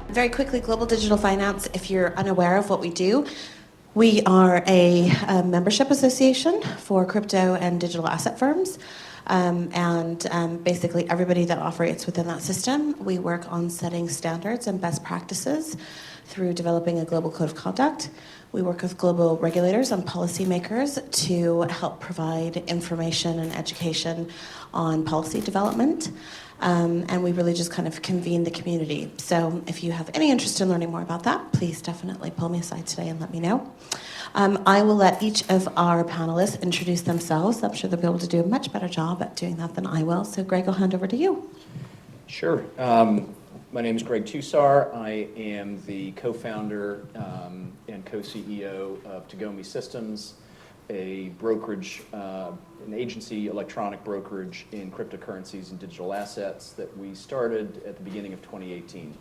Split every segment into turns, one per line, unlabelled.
Very quickly, Global Digital Finance, if you're unaware of what we do, we are a membership association for crypto and digital asset firms. Basically everybody that operates within that system, we work on setting standards and best practices through developing a global code of conduct. We work with global regulators and policymakers to help provide information and education on policy development. And we really just kind of convene the community. So if you have any interest in learning more about that, please definitely pull me aside today and let me know. I will let each of our panelists introduce themselves. I'm sure they'll be able to do a much better job at doing that than I will. So Greg, I'll hand over to you.
Sure. My name is Greg Tusar. I am the co-founder and co-CEO of Tagomi Systems, a brokerage, an agency electronic brokerage in cryptocurrencies and digital assets that we started at the beginning of 2018.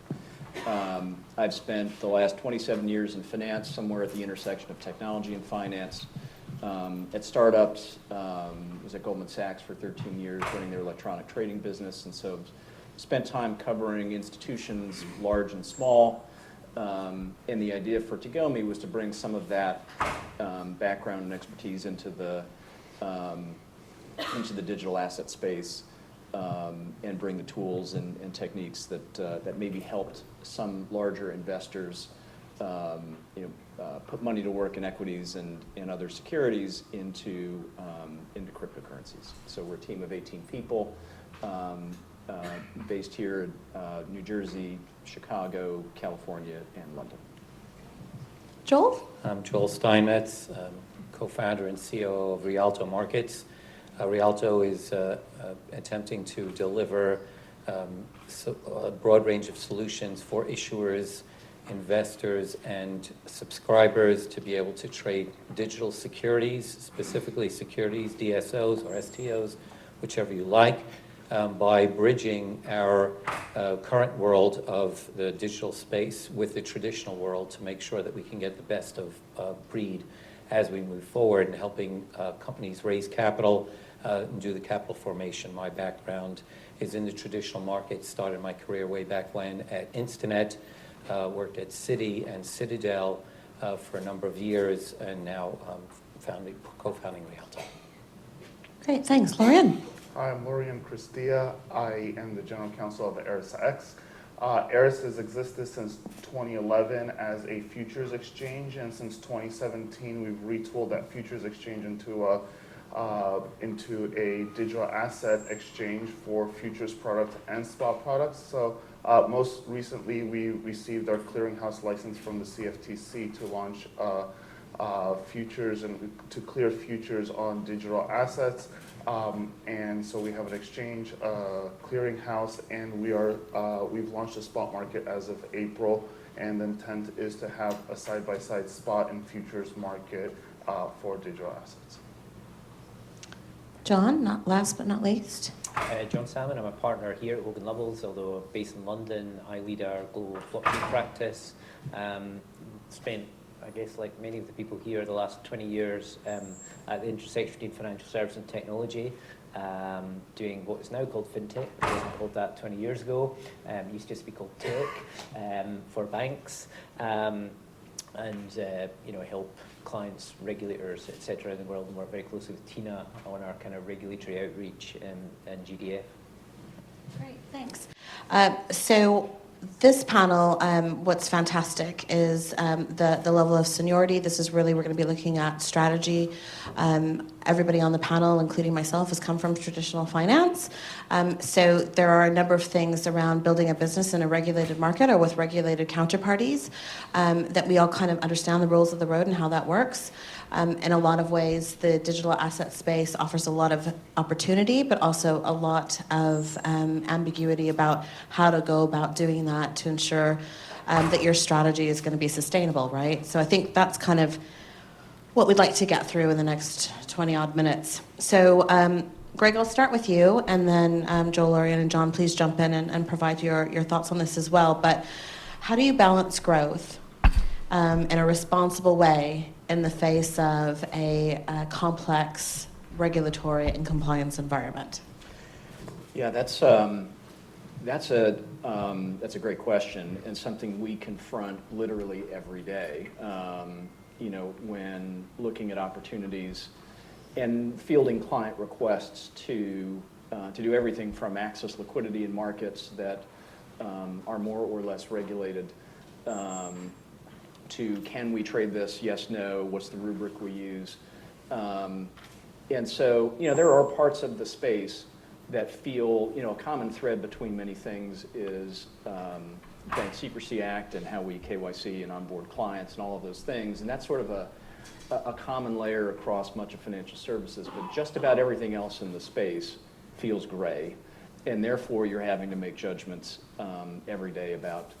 I've spent the last 27 years in finance, somewhere at the intersection of technology and finance, at startups. Was at Goldman Sachs for 13 years running their electronic trading business, and so spent time covering institutions, large and small. And the idea for Tagomi was to bring some of that background and expertise into the digital asset space, and bring the tools and techniques that maybe helped some larger investors put money to work in equities and other securities into cryptocurrencies. So we're a team of 18 people, based here in New Jersey, Chicago, California, and London.
Joel?
I'm Joel Steinmetz, co-founder and CEO of Rialto Markets. Rialto is attempting to deliver a broad range of solutions for issuers, investors, and subscribers to be able to trade digital securities, specifically securities, DSOs or STOs, whichever you like, by bridging our current world of the digital space with the traditional world to make sure that we can get the best of breed as we move forward, and helping companies raise capital and do the capital formation. My background is in the traditional market. Started my career way back when at Instinet, worked at Citi and Citadel for a number of years, and now co-founding Rialto.
Great, thanks. Lorian?
Hi, I'm Lorian Cristia. I am the general counsel of ErisX. Eris has existed since 2011 as a futures exchange, and since 2017 we've retooled that futures exchange into a digital asset exchange for futures products and spot products. So most recently we received our clearinghouse license from the CFTC to launch futures and to clear futures on digital assets. And so we have an exchange, clearinghouse, and we've launched a spot market as of April, and the intent is to have a side-by-side spot and futures market for digital assets.
John, not last but not least.
John Salmon, I'm a partner here at Hogan Lovells, although based in London. I lead our global blockchain practice. Spent, I guess, like many of the people here, the last 20 years at the intersection between financial service and technology, doing what is now called fintech. It wasn't called that 20 years ago. It used to just be called tech for banks, and help clients, regulators, etc. in the world, and work very closely with Tina on our kind of regulatory outreach and GDF.
Great, thanks. So this panel, what's fantastic is the level of seniority. This is really, we're going to be looking at strategy. Everybody on the panel, including myself, has come from traditional finance. So there are a number of things around building a business in a regulated market or with regulated counterparties that we all kind of understand the rules of the road and how that works. In a lot of ways, the digital asset space offers a lot of opportunity, but also a lot of ambiguity about how to go about doing that to ensure that your strategy is going to be sustainable, right? So I think that's kind of what we'd like to get through in the next 20-odd minutes. So Greg, I'll start with you, and then Joel, Lorian, and John, please jump in and provide your thoughts on this as well. But how do you balance growth in a responsible way in the face of a complex regulatory and compliance environment?
Yeah, that's That's a great question, and something we confront literally every day. When looking at opportunities and fielding client requests to do everything from access liquidity in markets that are more or less regulated, to can we trade this, yes, no, what's the rubric we use. And so, there are parts of the space that feel, a common thread between many things is Bank Secrecy Act and how we KYC and onboard clients and all of those things. And that's sort of a common layer across much of financial services, but just about everything else in the space feels gray. And therefore, you're having to make judgments every day about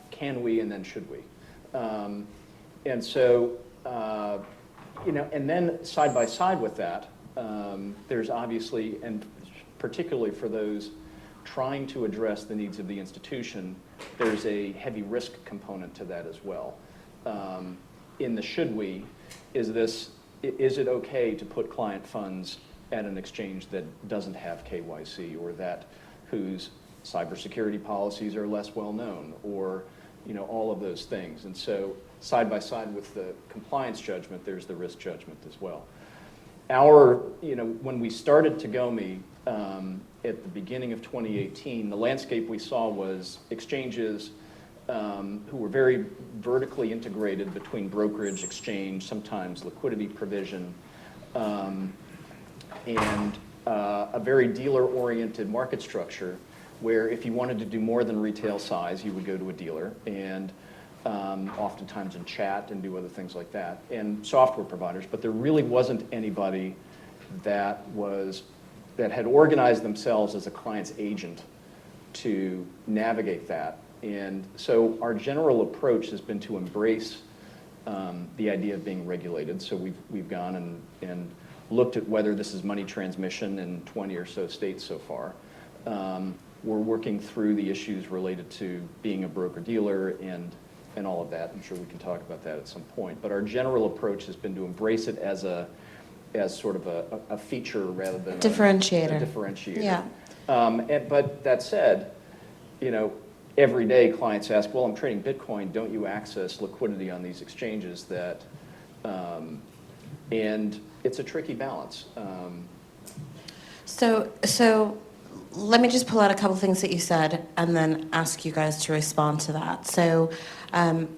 can we and then should we. And so, and then side by side with that, there's obviously, and particularly for those trying to address the needs of the institution, there's a heavy risk component to that as well. In the should we, is it okay to put client funds at an exchange that doesn't have KYC or that whose cybersecurity policies are less well known, or all of those things. And so side by side with the compliance judgment, there's the risk judgment as well. When we started Tagomi at the beginning of 2018, the landscape we saw was exchanges who were very vertically integrated between brokerage, exchange, sometimes liquidity provision, and a very dealer-oriented market structure where if you wanted to do more than retail size, you would go to a dealer, and oftentimes in chat and do other things like that, and software providers. But there really wasn't anybody that had organized themselves as a client's agent to navigate that. And so our general approach has been to embrace the idea of being regulated. So we've gone and looked at whether this is money transmission in 20 or so states so far. We're working through the issues related to being a broker-dealer and all of that. I'm sure we can talk about that at some point. But our general approach has been to embrace it as sort of a feature rather than a differentiator.
Yeah.
But that said, every day clients ask, well, I'm trading Bitcoin, don't you access liquidity on these exchanges that, and it's a tricky balance.
So let me just pull out a couple things that you said and then ask you guys to respond to that. So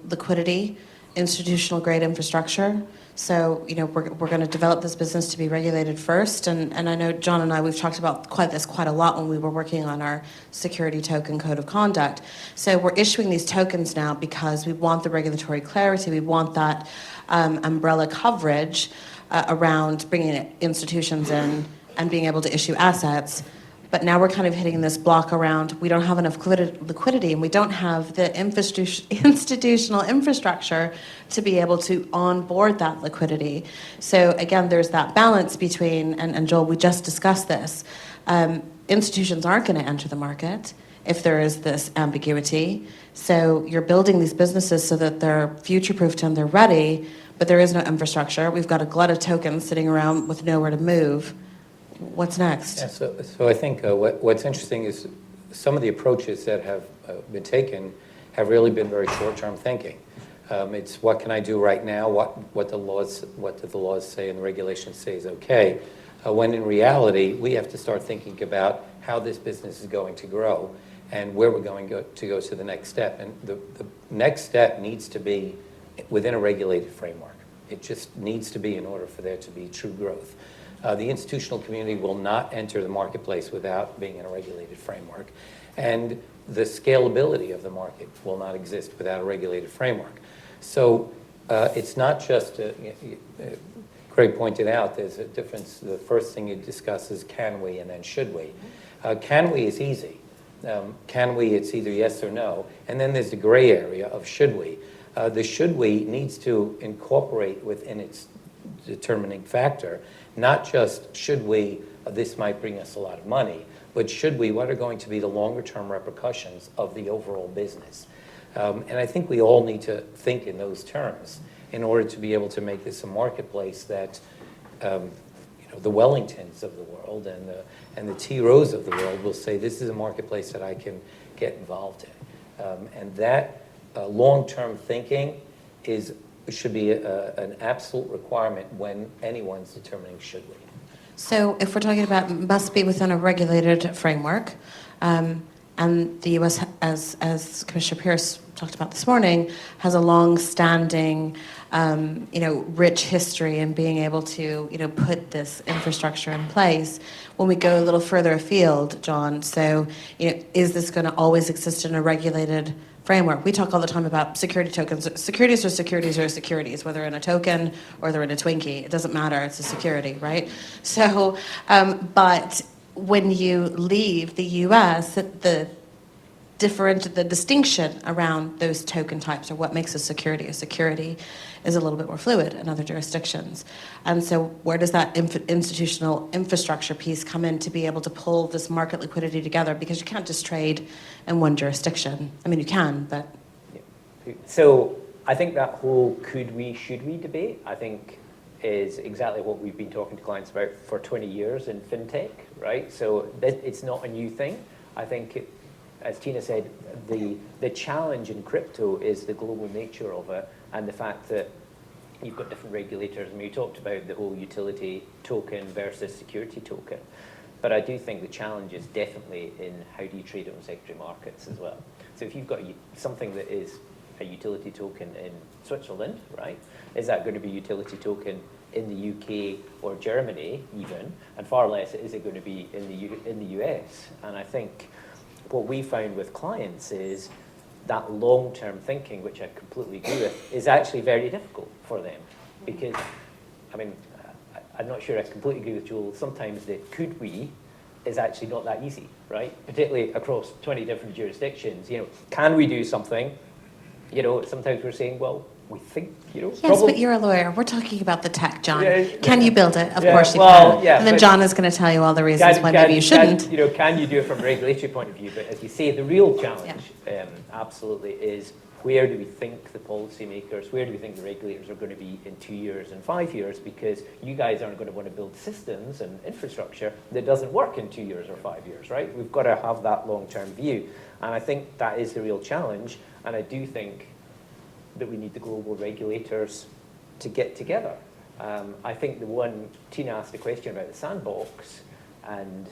liquidity, institutional grade infrastructure. So, we're going to develop this business to be regulated first. And I know John and I, we've talked about quite a lot when we were working on our security token code of conduct. So we're issuing these tokens now because we want the regulatory clarity. We want that umbrella coverage around bringing institutions in and being able to issue assets. But now we're kind of hitting this block around we don't have enough liquidity and we don't have the institutional infrastructure to be able to onboard that liquidity. So again, there's that balance between, and Joel, we just discussed this, institutions aren't going to enter the market if there is this ambiguity. So you're building these businesses so that they're future-proofed and they're ready, but there is no infrastructure. We've got a glut of tokens sitting around with nowhere to move. What's next?
Yeah, so I think what's interesting is some of the approaches that have been taken have really been very short-term thinking. It's what can I do right now? What do the laws say and the regulations say is okay? When in reality, we have to start thinking about how this business is going to grow and where we're going to go to the next step. And the next step needs to be within a regulated framework. It just needs to be in order for there to be true growth. The institutional community will not enter the marketplace without being in a regulated framework. And the scalability of the market will not exist without a regulated framework. So it's not just, Craig pointed out, there's a difference. The first thing you discuss is can we and then should we. Can we is easy. Can we, it's either yes or no. And then there's the gray area of should we. The should we needs to incorporate within its determining factor, not just should we, this might bring us a lot of money, but should we, what are going to be the longer term repercussions of the overall business? And I think we all need to think in those terms in order to be able to make this a marketplace that the Wellingtons of the world and the T. Rows of the world will say, this is a marketplace that I can get involved in. And that long-term thinking should be an absolute requirement when anyone's determining should we.
So if we're talking about must be within a regulated framework, and the U.S., as Commissioner Pierce talked about this morning, has a long-standing, rich history in being able to, put this infrastructure in place. When we go a little further afield, John, so, is this going to always exist in a regulated framework? We talk all the time about security tokens. Securities are securities are securities, whether in a token or they're in a Twinkie. It doesn't matter. It's a security, right? So, but when you leave the U.S., the distinction around those token types, or what makes a security is a little bit more fluid in other jurisdictions. And so where does that institutional infrastructure piece come in to be able to pull this market liquidity together? Because you can't just trade in one jurisdiction. I mean, you can, but...
So I think that whole could we, should we debate, I think, is exactly what we've been talking to clients about for 20 years in fintech, right? So it's not a new thing. I think, as Tina said, the challenge in crypto is the global nature of it and the fact that you've got different regulators. I mean, you talked about the whole utility token versus security token. But I do think the challenge is definitely in how do you trade it on secondary markets as well. So if you've got something that is a utility token in Switzerland, right? Is that going to be a utility token in the UK or Germany even? And far less is it going to be in the US? And I think what we found with clients is that long-term thinking, which I completely agree with, is actually very difficult for them. Because, I mean, I'm not sure I completely agree with Joel. Sometimes the could we is actually not that easy, right? Particularly across 20 different jurisdictions. Can we do something? Sometimes we're saying, well, we think,
Yes,
probably.
but you're a lawyer. We're talking about the tech, John.
Yeah,
Can you build it? Of
yeah,
course you
well,
can.
yeah,
And then
but-
John is going to tell you all the reasons why maybe you shouldn't.
Can you do it from a regulatory point of view? But as you say, the real challenge, absolutely, is where do we think the policymakers, where do we think the regulators are going to be in 2 years and 5 years? Because you guys aren't going to want to build systems and infrastructure that doesn't work in 2 years or 5 years, right? We've got to have that long-term view. And I think that is the real challenge. And I do think that we need the global regulators to get together. I think Tina asked a question about the sandbox, and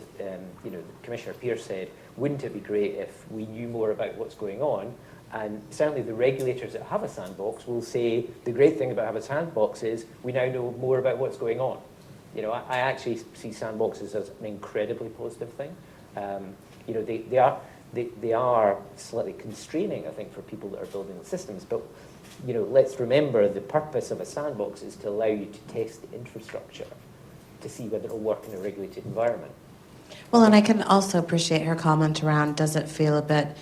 Commissioner Pierce said, wouldn't it be great if we knew more about what's going on? And certainly the regulators that have a sandbox will say, the great thing about having a sandbox is we now know more about what's going on. I actually see sandboxes as an incredibly positive thing. They are slightly constraining, I think, for people that are building the systems. But let's remember the purpose of a sandbox is to allow you to test the infrastructure to see whether it will work in a regulated environment.
Well, and I can also appreciate her comment around, does it feel a bit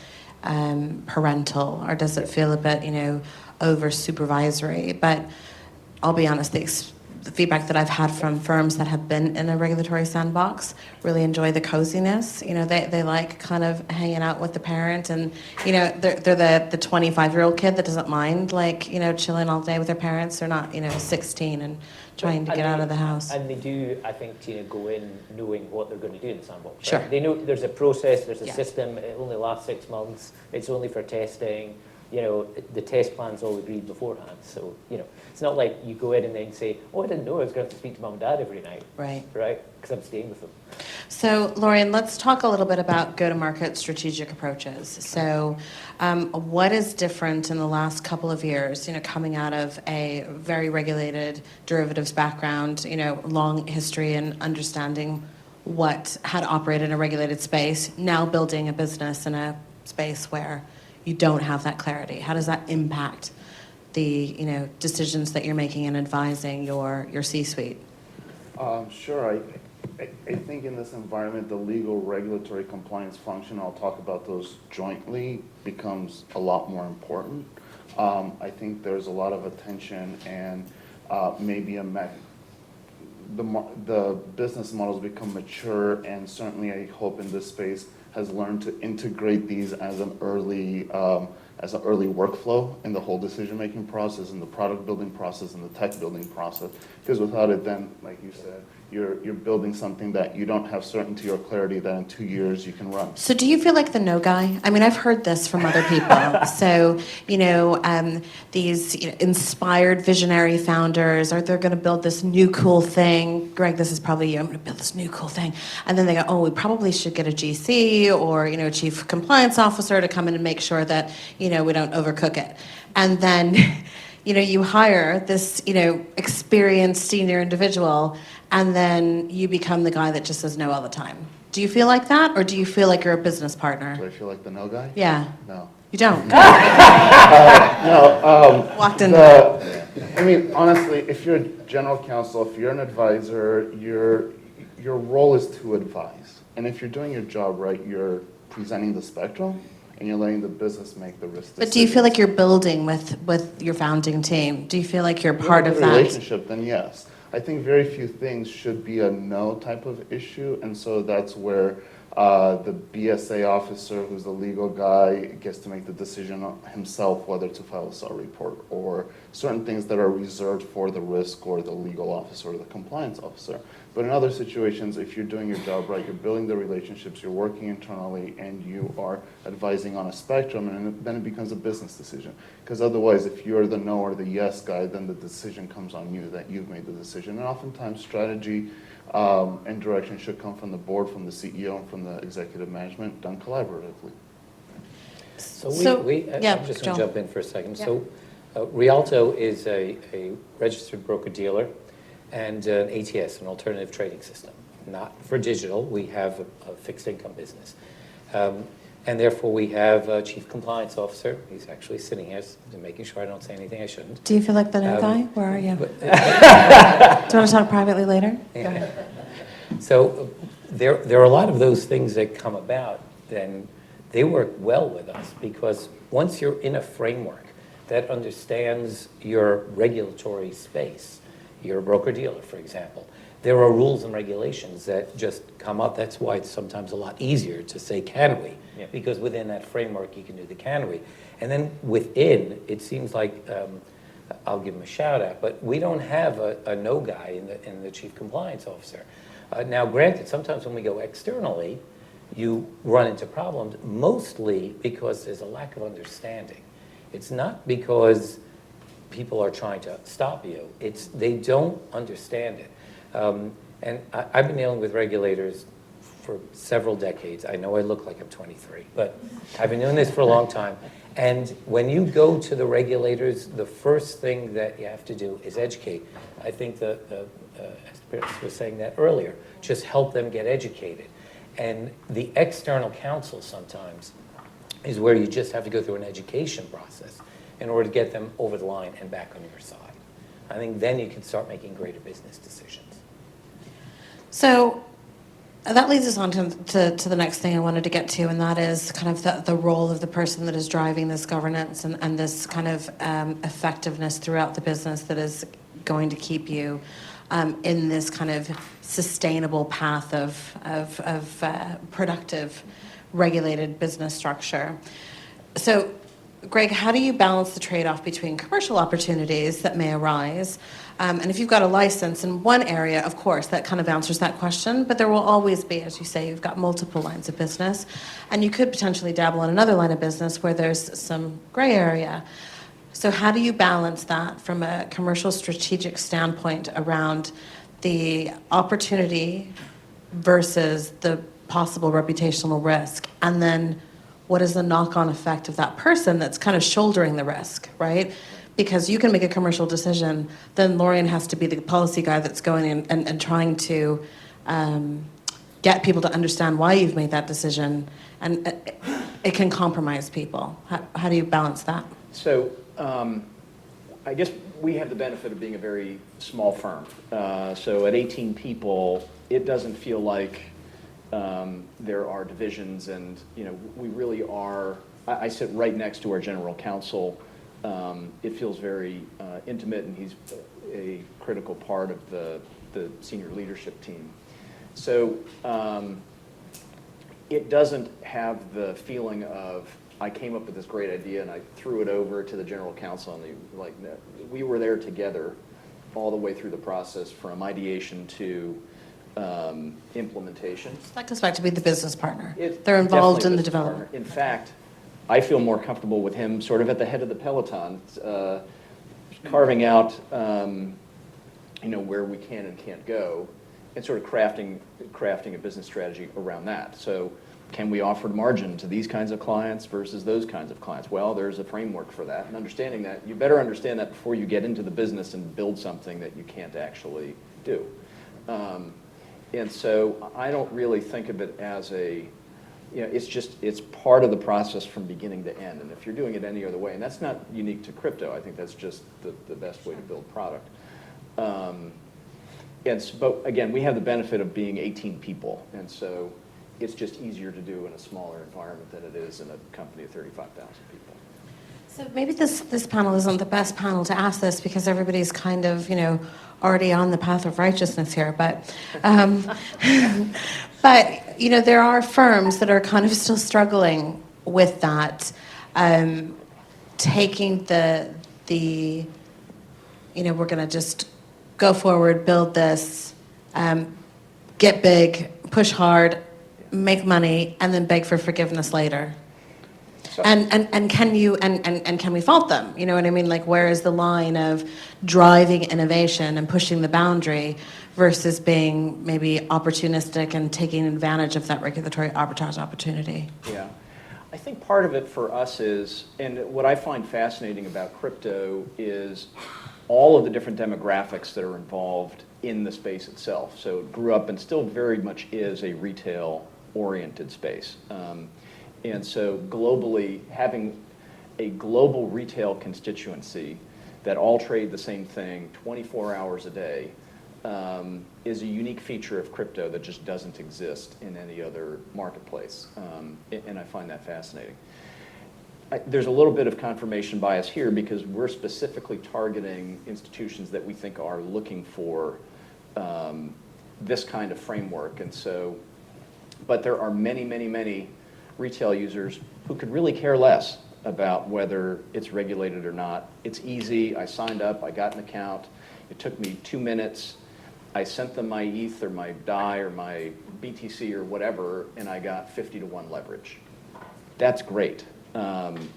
parental, or does it feel a bit, over supervisory? But I'll be honest, the feedback that I've had from firms that have been in a regulatory sandbox really enjoy the coziness. They like kind of hanging out with the parent, and they're the 25-year-old kid that doesn't mind chilling all day with their parents. They're not 16 and trying to get out of the house.
And they do, I think, Tina, go in knowing what they're going to do in the sandbox. Right?
Sure.
They know there's a process, there's a
Yeah.
system. It only lasts 6 months. It's only for testing. The test plan's all agreed beforehand. So it's not like you go in and then say, oh, I didn't know I was going to have to speak to mum and dad every night.
Right.
Right? Because I'm staying with them.
So, Lorian, let's talk a little bit about go-to-market strategic approaches. So, what is different in the last couple of years, coming out of a very regulated derivatives background, long history and understanding how to operate in a regulated space, now building a business in a space where you don't have that clarity? How does that impact the, decisions that you're making and advising your C-suite?
Sure. I think in this environment, the legal regulatory compliance function, I'll talk about those jointly, becomes a lot more important. I think there's a lot of attention and maybe the business models become mature, and certainly I hope in this space has learned to integrate these as an early as an early workflow in the whole decision-making process, in the product building process, and the tech building process. Because without it, then, like you said, you're building something that you don't have certainty or clarity that in 2 years you can run.
So do you feel like the no guy? I mean, I've heard this from other people. So, these inspired visionary founders, are they're going to build this new cool thing. Greg, this is probably you. I'm going to build this new cool thing. And then they go, oh, we probably should get a GC or, a chief compliance officer to come in and make sure that, we don't overcook it. And then, you hire this, experienced senior individual, and then you become the guy that just says no all the time. Do you feel like that, or do you feel like you're a business partner?
Do I feel like the no guy?
Yeah.
No.
You don't?
No.
Walked in.
I mean, honestly, if you're a general counsel, if you're an advisor, your role is to advise. And if you're doing your job right, you're presenting the spectrum, and you're letting the business make the risk decisions.
But do you feel like you're building with your founding team? Do you feel like you're part of that?
Relationship, then yes. I think very few things should be a no type of issue, and so that's where the BSA officer, who's the legal guy, gets to make the decision himself whether to file a SAR report, or certain things that are reserved for the risk or the legal officer or the compliance officer. But in other situations, if you're doing your job right, you're building the relationships, you're working internally, and you are advising on a spectrum, and then it becomes a business decision. Because otherwise, if you're the no or the yes guy, then the decision comes on you that you've made the decision. And oftentimes, strategy and direction should come from the board, from the CEO, and from the executive management, done collaboratively.
So
yeah,
I'm just
Joel.
going to jump in for a second.
Yeah.
So Rialto is a registered broker-dealer and an ATS, an alternative trading system. Not for digital. We have a fixed income business. And therefore, we have a chief compliance officer. He's actually sitting here making sure I don't say anything I shouldn't.
Do you feel like the no guy? Where are you? Do you
But,
want to talk privately later? Go
Yeah.
ahead.
So there are a lot of those things that come about, and they work well with us because once you're in a framework that understands your regulatory space, you're a broker-dealer, for example, there are rules and regulations that just come up. That's why it's sometimes a lot easier to say, can we?
Yeah.
Because within that framework, you can do the can we. And then within, it seems like, I'll give him a shout out, but we don't have a no guy in the chief compliance officer. Now, granted, sometimes when we go externally, you run into problems, mostly because there's a lack of understanding. It's not because people are trying to stop you. It's they don't understand it. And I've been dealing with regulators for several decades. I know I look like I'm 23, but I've been doing this for a long time. And when you go to the regulators, the first thing that you have to do is educate. I think Chris was saying that earlier. Just help them get educated. And the external counsel sometimes is where you just have to go through an education process in order to get them over the line and back on your side. I think then you can start making greater business decisions.
So that leads us on to the next thing I wanted to get to, and that is kind of the role of the person that is driving this governance and this kind of effectiveness throughout the business that is going to keep you in this kind of sustainable path of productive, regulated business structure. So, Greg, how do you balance the trade-off between commercial opportunities that may arise? And if you've got a license in one area, of course, that kind of answers that question. But there will always be, as you say, you've got multiple lines of business. And you could potentially dabble in another line of business where there's some gray area. So how do you balance that from a commercial strategic standpoint around the opportunity versus the possible reputational risk? And then what is the knock-on effect of that person that's kind of shouldering the risk, right? Because you can make a commercial decision, then Lorian has to be the policy guy that's going in and trying to get people to understand why you've made that decision, and it can compromise people. How do you balance that?
So I guess we have the benefit of being a very small firm. So at 18 people, it doesn't feel like there are divisions, and we really are. I sit right next to our general counsel. It feels very intimate, and he's a critical part of the senior leadership team. So it doesn't have the feeling of I came up with this great idea and I threw it over to the general counsel, and no, we were there together all the way through the process from ideation to implementation.
That goes back to be the business partner.
It's
They're involved
definitely
in
a
the
business
development.
partner. In fact, I feel more comfortable with him sort of at the head of the peloton, carving out where we can and can't go, and sort of crafting a business strategy around that. So can we offer margin to these kinds of clients versus those kinds of clients? Well, there's a framework for that, and understanding that, you better understand that before you get into the business and build something that you can't actually do. And so I don't really think of it as it's part of the process from beginning to end. And if you're doing it any other way, and that's not unique to crypto, I think that's just the best way to build product. But again, we have the benefit of being 18 people, and so it's just easier to do in a smaller environment than it is in a company of 35,000 people.
So maybe this panel isn't the best panel to ask this because everybody's kind of, already on the path of righteousness here. But, but there are firms that are kind of still struggling with that, taking the we're going to just go forward, build this, get big, push hard, make money, and then beg for forgiveness later.
So,
And can you and can we fault them? You know what I mean? Like, where is the line of driving innovation and pushing the boundary versus being maybe opportunistic and taking advantage of that regulatory arbitrage opportunity?
yeah. I think part of it for us is, and what I find fascinating about crypto is all of the different demographics that are involved in the space itself. So it grew up and still very much is a retail-oriented space. And so globally, having a global retail constituency that all trade the same thing 24 hours a day is a unique feature of crypto that just doesn't exist in any other marketplace. And I find that fascinating. There's a little bit of confirmation bias here because we're specifically targeting institutions that we think are looking for this kind of framework. And so, but there are many, many, many retail users who could really care less about whether it's regulated or not. It's easy. I signed up. I got an account. It took me 2 minutes. I sent them my ETH or my DAI or my BTC or whatever, and I got 50-to-1 leverage. That's great. And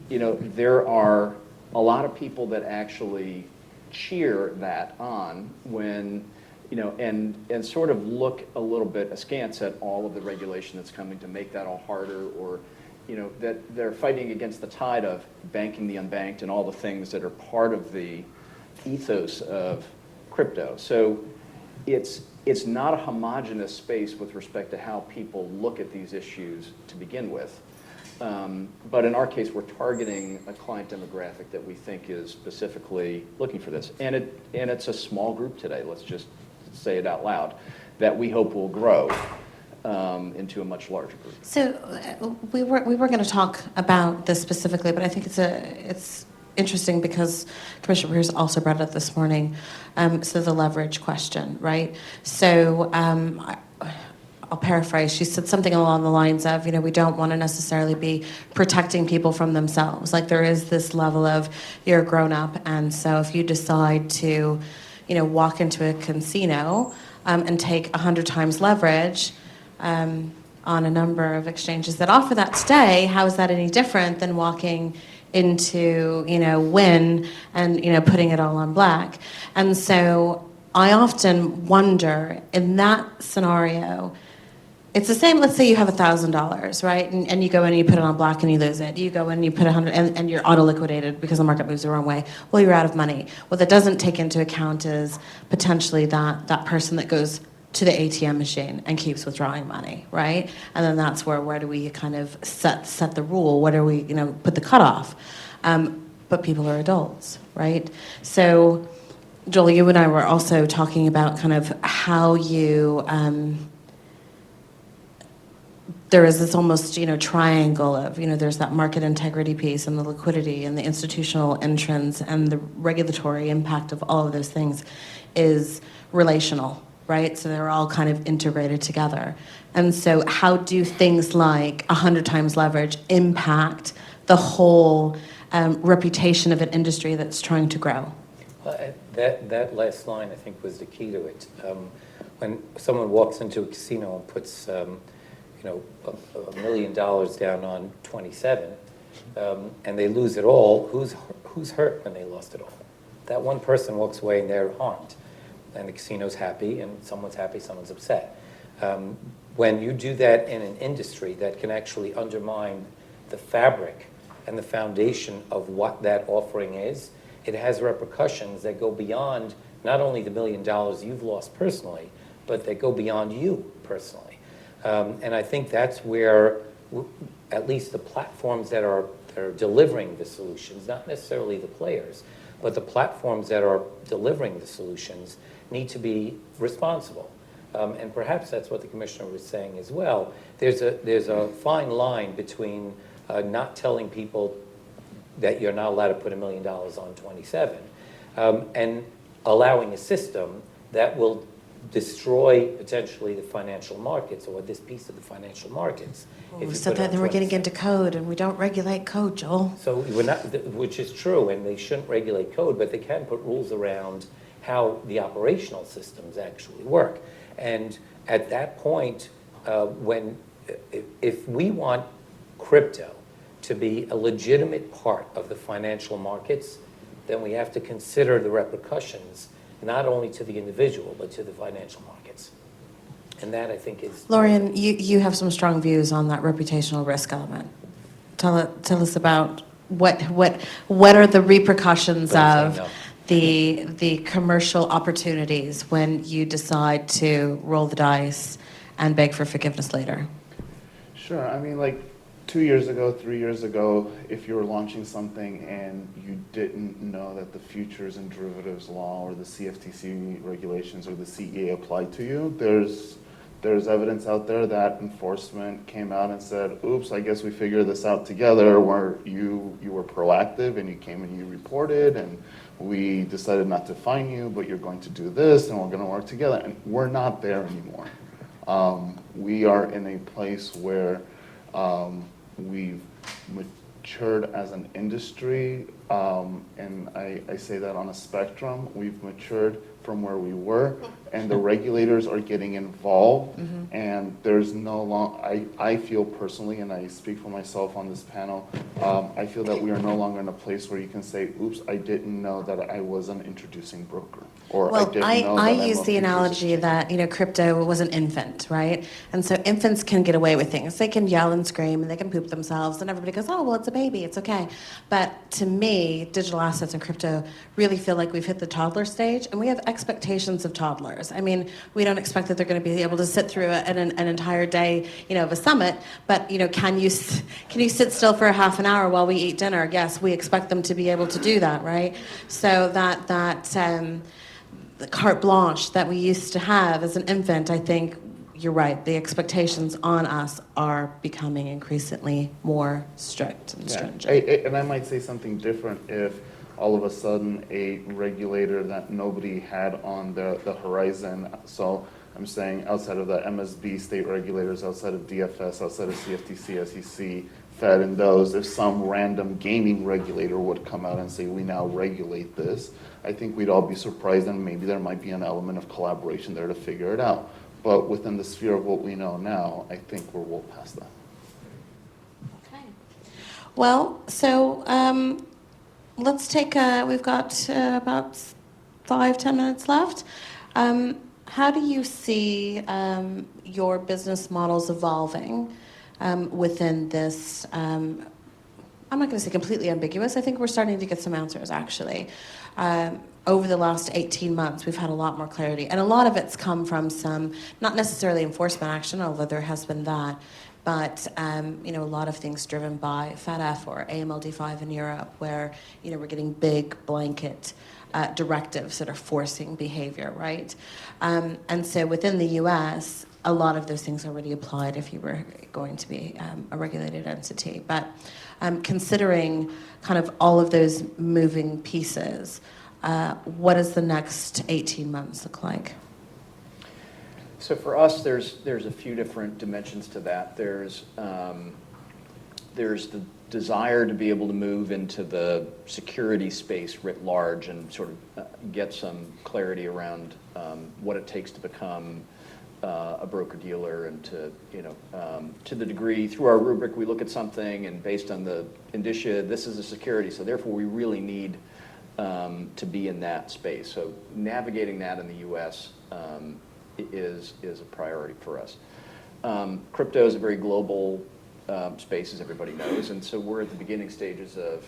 there are a lot of people that actually cheer that on when and sort of look a little bit askance at all of the regulation that's coming to make that all harder, or that they're fighting against the tide of banking the unbanked and all the things that are part of the ethos of crypto. So it's not a homogeneous space with respect to how people look at these issues to begin with. But in our case, we're targeting a client demographic that we think is specifically looking for this. And it's a small group today, let's just say it out loud, that we hope will grow into a much larger group.
So we were going to talk about this specifically, but I think it's interesting because Commissioner Pierce also brought it up this morning. So the leverage question, right? So I'll paraphrase. She said something along the lines of, we don't want to necessarily be protecting people from themselves. Like, there is this level of, you're a grown up, and so if you decide to walk into a casino and take 100 times leverage on a number of exchanges that offer that today, how is that any different than walking into, Win and, putting it all on black? And so I often wonder, in that scenario, it's the same. Let's say you have $1,000, right? And you go in and you put it on black and you lose it. You go in and you put 100 and you're auto-liquidated because the market moves the wrong way. Well, you're out of money. What that doesn't take into account is potentially that person that goes to the ATM machine and keeps withdrawing money, right? And then that's where do we kind of set the rule? What do we, put the cutoff? But people are adults, right? So, Joel, you and I were also talking about kind of how you... there is this almost, triangle of, there's that market integrity piece and the liquidity and the institutional entrance and the regulatory impact of all of those things is relational, right? So they're all kind of integrated together. And so how do things like 100 times leverage impact the whole reputation of an industry that's trying to grow?
Well, that last line, I think, was the key to it. When someone walks into a casino and puts, $1 million down on 27, and they lose it all, who's hurt when they lost it all? That one person walks away and they're harmed, and the casino's happy, and someone's happy, someone's upset. When you do that in an industry that can actually undermine the fabric and the foundation of what that offering is, it has repercussions that go beyond not only the $1 million you've lost personally, but that go beyond you personally. And I think that's where, at least the platforms that are delivering the solutions, not necessarily the players, but the platforms that are delivering the solutions need to be responsible. And perhaps that's what the commissioner was saying as well. There's a fine line between not telling people that you're not allowed to put $1 million on 27, and allowing a system that will destroy potentially the financial markets, or this piece of the financial markets.
So then we're getting into code, and we don't regulate code, Joel.
So we're not, which is true, and they shouldn't regulate code, but they can put rules around how the operational systems actually work. And at that point, if we want crypto to be a legitimate part of the financial markets, then we have to consider the repercussions, not only to the individual, but to the financial markets. And that, I think, is...
Lorian, you have some strong views on that reputational risk element. Tell us about what are the repercussions of the commercial opportunities when you decide to roll the dice and beg for forgiveness later?
Sure. I mean, like 2 years ago, 3 years ago, if you were launching something and you didn't know that the futures and derivatives law or the CFTC regulations or the CEA applied to you, there's evidence out there that enforcement came out and said, oops, I guess we figured this out together, where you were proactive and you came and you reported, and we decided not to fine you, but you're going to do this and we're going to work together. And we're not there anymore. We are in a place where we've matured as an industry, and I say that on a spectrum. We've matured from where we were, and the regulators are getting involved, and there's no I feel personally, and I speak for myself on this panel, I feel that we are no longer in a place where you can say, oops, I didn't know that I was an introducing broker. Or I
use the analogy that crypto was an infant, right? And so infants can get away with things. They can yell and scream and they can poop themselves, and everybody goes, oh, well, it's a baby, it's okay. But to me, digital assets and crypto really feel like we've hit the toddler stage, and we have expectations of toddlers. I mean, we don't expect that they're going to be able to sit through an entire day, of a summit. But can you sit still for a half an hour while we eat dinner? Yes, we expect them to be able to do that, right? So that the carte blanche that we used to have as an infant, I think you're right. The expectations on us are becoming increasingly more strict and stringent.
And I might say something different if all of a sudden a regulator that nobody had on the horizon. So I'm saying outside of the MSB state regulators, outside of DFS, outside of CFTC, SEC, Fed, and those, if some random gaming regulator would come out and say, we now regulate this, I think we'd all be surprised, and maybe there might be an element of collaboration there to figure it out. But within the sphere of what we know now, I think we're well past that.
Okay. Well, so let's take we've got about 5-10 minutes left. How do you see your business models evolving within this? I'm not going to say completely ambiguous. I think we're starting to get some answers, actually. Over the last 18 months, we've had a lot more clarity. And a lot of it's come from some, not necessarily enforcement action, although there has been that, but a lot of things driven by FATF or AMLD5 in Europe, where we're getting big blanket directives that are forcing behavior, right? And so within the U.S., a lot of those things already applied if you were going to be a regulated entity. But considering kind of all of those moving pieces, what does the next 18 months look like?
So for us, there's a few different dimensions to that. There's the desire to be able to move into the security space writ large and sort of get some clarity around what it takes to become a broker-dealer, and to the degree, through our rubric, we look at something, and based on the indicia, this is a security, so therefore we really need to be in that space. So navigating that in the U.S. Is a priority for us. Crypto is a very global space, as everybody knows, and so we're at the beginning stages of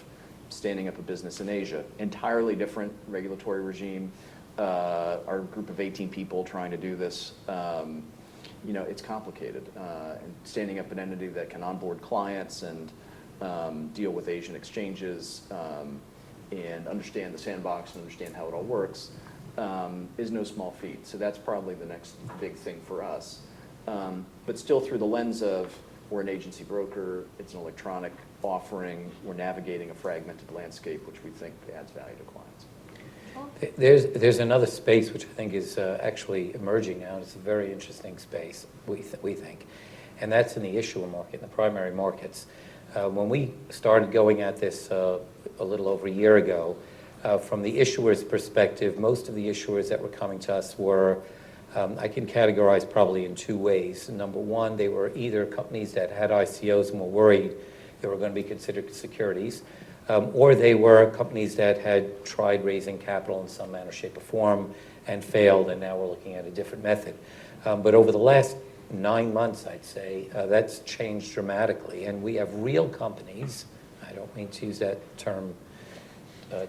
standing up a business in Asia. Entirely different regulatory regime. Our group of 18 people trying to do this, it's complicated. And standing up an entity that can onboard clients and deal with Asian exchanges and understand the Sandbox and understand how it all works is no small feat. So that's probably the next big thing for us. But still through the lens of, we're an agency broker, it's an electronic offering, we're navigating a fragmented landscape, which we think adds value to clients.
There's another space which I think is actually emerging now. It's a very interesting space, we think, and that's in the issuer market, in the primary markets. When we started going at this a little over a year ago, from the issuer's perspective, most of the issuers that were coming to us were, I can categorize probably in two ways. Number one, they were either companies that had ICOs and were worried they were going to be considered securities, or they were companies that had tried raising capital in some manner, shape, or form and failed, and now we're looking at a different method. But over the last 9 months, I'd say, that's changed dramatically, and we have real companies, I don't mean to use that term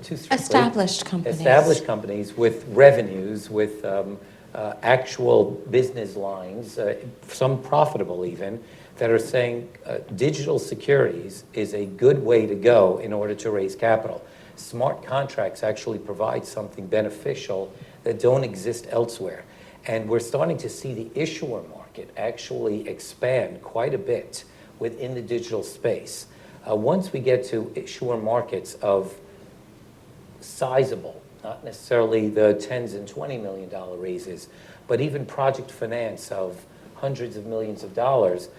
too strictly. Established companies with revenues, with actual business lines, some profitable even, that are saying digital securities is a good way to go in order to raise capital. Smart contracts actually provide something beneficial that don't exist elsewhere. And we're starting to see the issuer market actually expand quite a bit within the digital space. Once we get to issuer markets of sizable, not necessarily the tens and $20 million raises, but even project finance of hundreds of millions of dollars,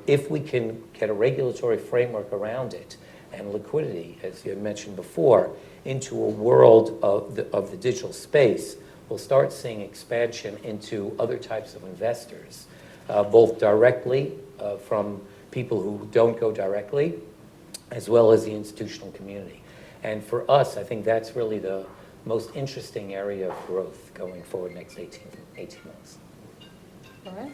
if we can get a regulatory framework around it and liquidity, as you had mentioned before, into a world of the digital space, we'll start seeing expansion into other types of investors, both directly from people who don't go directly, as well as the institutional community. And for us, I think that's really the most interesting area of growth going forward next 18 months.
All right.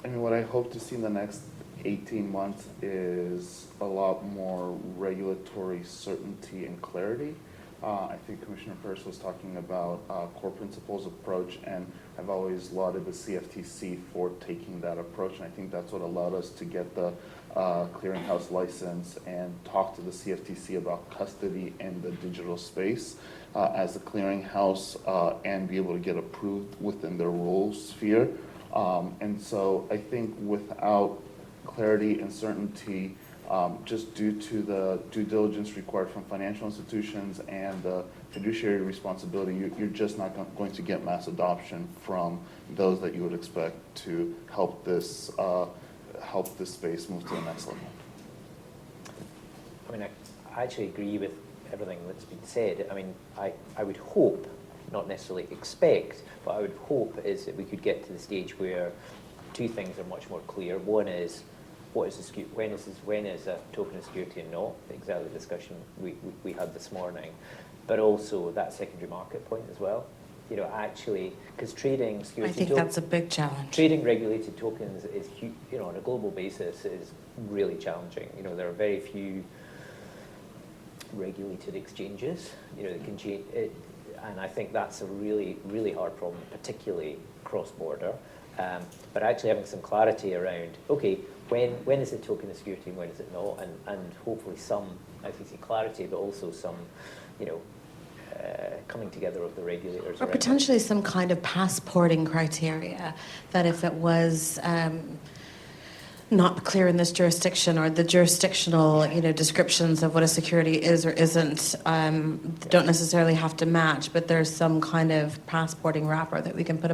What I hope to see in the next 18 months is a lot more regulatory certainty and clarity. I think Commissioner Peirce was talking about core principles approach, and I've always lauded the CFTC for taking that approach, and I think that's what allowed us to get the clearinghouse license and talk to the CFTC about custody in the digital space as a clearinghouse and be able to get approved within their rule sphere. And so I think without clarity and certainty, just due to the due diligence required from financial institutions and the fiduciary responsibility, you're just not going to get mass adoption from those that you would expect to help this space move to the next level.
I mean, I actually agree with everything that's been said. I mean, I would hope, not necessarily expect, but I would hope is that we could get to the stage where two things are much more clear. One is, when is a token a security and not? Exactly the discussion we had this morning. But also that secondary market point as well. Actually, because trading security,
I think that's a big challenge.
Trading regulated tokens is, on a global basis, is really challenging. There are very few regulated exchanges, that can change it, and I think that's a really, really hard problem, particularly cross-border. But actually having some clarity around, okay, when is it token a security and when is it not, and hopefully some, as you see, clarity, but also some, coming together of the regulators.
Or potentially some kind of passporting criteria, that if it was not clear in this jurisdiction, or the jurisdictional, descriptions of what a security is or isn't, don't necessarily have to match, but there's some kind of passporting wrapper that we can put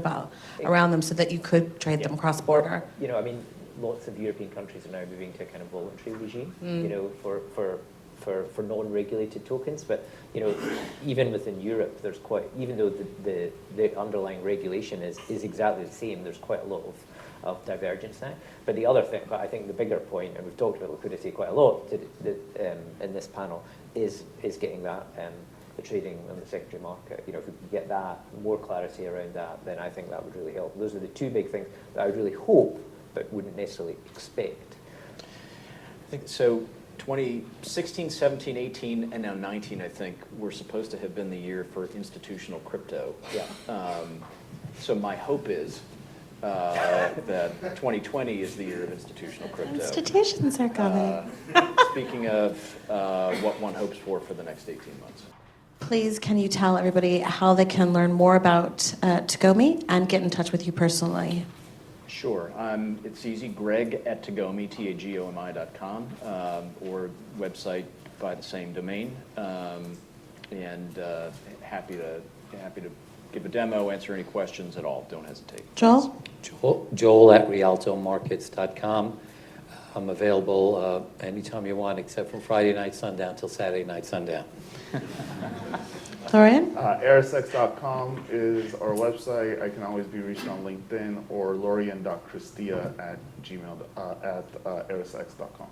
around them so that you could trade them cross-border.
I mean, lots of European countries are now moving to a kind of voluntary regime, for non-regulated tokens. But, even within Europe, there's even though the underlying regulation is exactly the same, there's quite a lot of divergence now. But the other thing, but I think the bigger point, and we've talked about liquidity quite a lot in this panel, is getting that, the trading on the secondary market. If we can get that, more clarity around that, then I think that would really help. Those are the two big things that I would really hope, but wouldn't necessarily expect.
I think so. 2016, 17, 18, and now 19, I think, were supposed to have been the year for institutional crypto.
Yeah.
So my hope is that 2020 is the year of institutional crypto.
Institutions are coming.
Speaking of what one hopes for the next 18 months.
Please, can you tell everybody how they can learn more about Tagomi and get in touch with you personally?
Sure. It's easy, Greg@Tagomi, TAGOMI.com, or website by the same domain. And happy to give a demo, answer any questions at all. Don't hesitate.
Joel?
Joel@RialtoMarkets.com. I'm available anytime you want, except from Friday night sundown till Saturday night sundown.
Florian?
Arisx.com is our website. I can always be reached on LinkedIn or lorian.christia@arisx.com.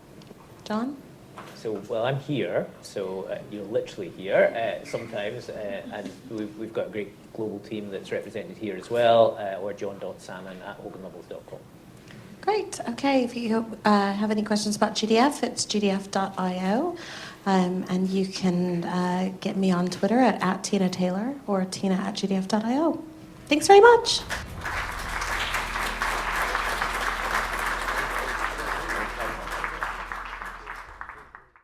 John?
So, well, I'm here, so you're literally here sometimes, and we've got a great global team that's represented here as well, or john.salmon@hoganlovells.com.
Great. Okay. If you have any questions about GDF, it's gdf.io. And you can get me on Twitter at Tina Taylor or tina@gdf.io. Thanks very much.